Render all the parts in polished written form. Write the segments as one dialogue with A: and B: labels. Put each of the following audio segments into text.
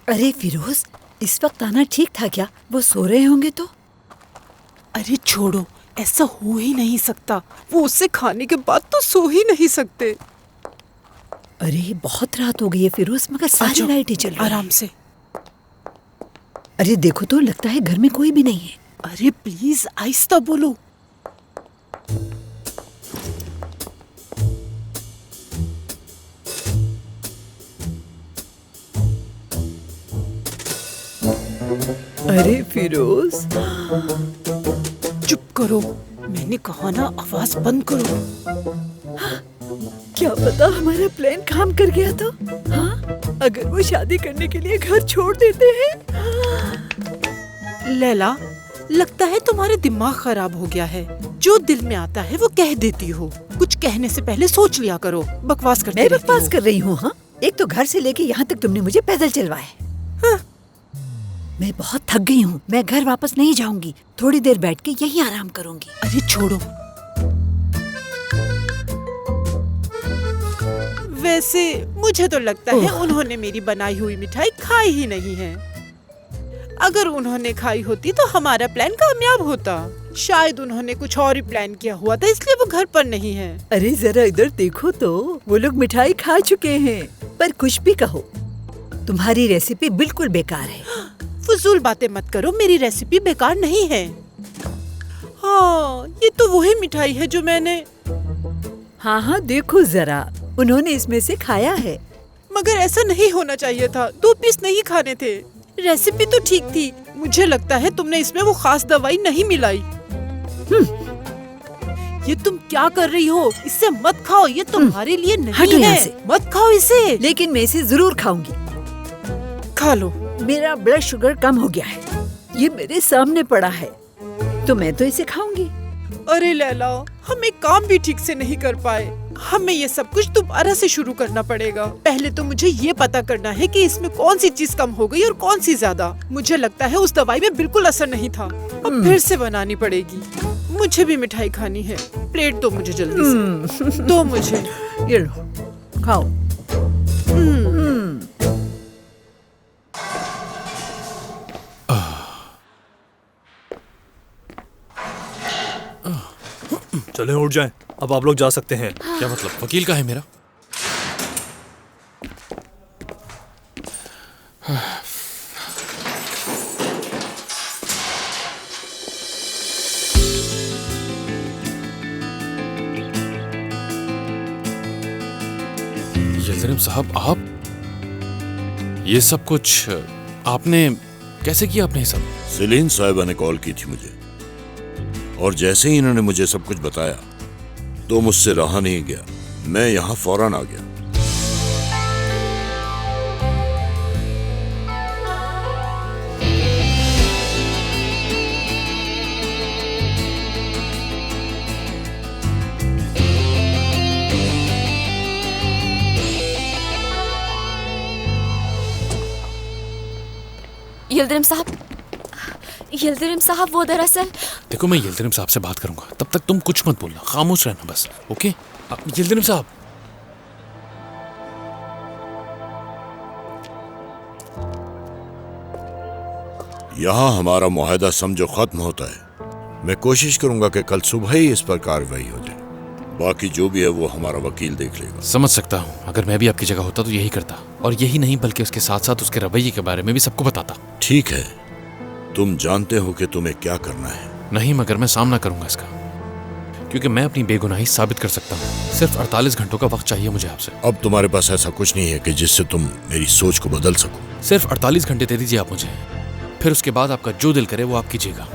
A: अरे फिरोज, इस वक्त आना ठीक था क्या? वो सो रहे होंगे तो।
B: अरे छोड़ो, ऐसा हो ही नहीं सकता। वो उससे खाने के बाद तो सो ही नहीं सकते।
A: अरे बहुत रात हो गई है फिरोज, मगर सारी लाइटें चल रही
B: आराम से।
A: अरे देखो तो, लगता है घर में कोई भी नहीं है।
B: अरे प्लीज आहिस्ता बोलो।
A: अरे फिरोज,
B: चुप करो, मैंने कहा ना आवाज बंद करो।
A: क्या पता हमारा प्लान काम कर गया तो। हाँ, अगर वो शादी करने के लिए घर छोड़ देते हैं।
B: लैला, लगता है तुम्हारे दिमाग खराब हो गया है। जो दिल में आता है वो कह देती हो। कुछ कहने से पहले सोच लिया करो। बकवास करती
A: मैं
B: रहती
A: बकवास
B: हो।
A: कर रही हूँ? हाँ, एक तो घर से लेके यहाँ तक तुमने मुझे पैदल चलवाया। हाँ। मैं बहुत थक गई हूँ, मैं घर वापस नहीं जाऊंगी। थोड़ी देर बैठ के यहीं आराम करूंगी।
B: अरे छोड़ो। वैसे मुझे तो लगता है उन्होंने मेरी बनाई हुई मिठाई खाई ही नहीं है। अगर उन्होंने खाई होती तो हमारा प्लान कामयाब होता। शायद उन्होंने कुछ और ही प्लान किया हुआ था, इसलिए वो घर पर नहीं है।
A: अरे जरा इधर देखो तो, वो लोग मिठाई खा चुके हैं। पर कुछ भी कहो, तुम्हारी रेसिपी बिल्कुल बेकार है।
B: फजूल बातें मत करो, मेरी रेसिपी बेकार नहीं है। हाँ, ये तो वही मिठाई है जो मैंने।
A: हाँ हाँ, देखो जरा, उन्होंने इसमें से खाया है।
B: मगर ऐसा नहीं होना चाहिए था, 2 पीस नहीं खाने थे। रेसिपी तो ठीक थी। मुझे लगता है तुमने इसमें वो खास दवाई नहीं मिलाई। ये तुम क्या कर रही हो? इससे मत खाओ, ये तुम्हारे लिए नहीं है। मत खाओ इसे।
A: लेकिन मैं इसे जरूर खाऊंगी।
B: खा लो।
A: मेरा ब्लड शुगर कम हो गया है, ये मेरे सामने पड़ा है, तो मैं तो इसे खाऊंगी।
B: अरे लैला, हम एक काम भी ठीक से नहीं कर पाए। हमें ये सब कुछ दोबारा से शुरू करना पड़ेगा। पहले तो मुझे ये पता करना है कि इसमें कौन सी चीज कम हो गई और कौन सी ज्यादा। मुझे लगता है उस दवाई में बिल्कुल असर नहीं था। अब फिर से बनानी पड़ेगी। मुझे भी मिठाई खानी है। प्लेट दो मुझे जल्दी से। दो मुझे।
A: ये लो, खाओ।
C: चले उठ जाएं, अब आप लोग जा सकते हैं। क्या मतलब, वकील का है मेरा? यल्दरिम साहब, आप ये सब कुछ आपने कैसे किया? आपने ये सब?
D: सेलिन साहिबा ने कॉल की थी मुझे, और जैसे ही इन्होंने मुझे सब कुछ बताया तो मुझसे रहा नहीं गया। मैं यहाँ फौरन आ गया।
E: यल्दरिम साहब, वो दरअसल।
C: देखो, मैं यल्दरिम साहब से बात करूंगा, तब तक तुम कुछ मत बोलना, खामोश रहना बस। ओके यल्दरिम साहब।
D: यहाँ हमारा मुआहदा समझो खत्म होता है। मैं कोशिश करूंगा कि कल सुबह ही इस पर कार्रवाई हो जाए। बाकी जो भी है वो हमारा वकील देख लेगा।
C: समझ सकता हूँ, अगर मैं भी आपकी जगह होता तो यही करता, और यही नहीं बल्कि उसके साथ साथ उसके रवैये के बारे में भी सबको बताता।
D: ठीक है, तुम जानते हो कि तुम्हें क्या करना है।
C: नहीं, मगर मैं सामना करूंगा इसका, क्योंकि मैं अपनी बेगुनाही साबित कर सकता हूँ। सिर्फ 48 घंटों का वक्त चाहिए मुझे आपसे।
D: अब तुम्हारे पास ऐसा कुछ नहीं है कि जिससे तुम मेरी सोच को बदल सको।
C: सिर्फ 48 घंटे दे दीजिए आप मुझे, फिर उसके बाद आपका जो दिल करे वो आप कीजिएगा।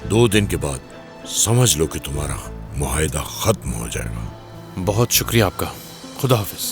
D: 2 दिन के बाद समझ लो कि तुम्हारा मुआहदा खत्म हो जाएगा।
C: बहुत शुक्रिया आपका। खुदा हाफिज।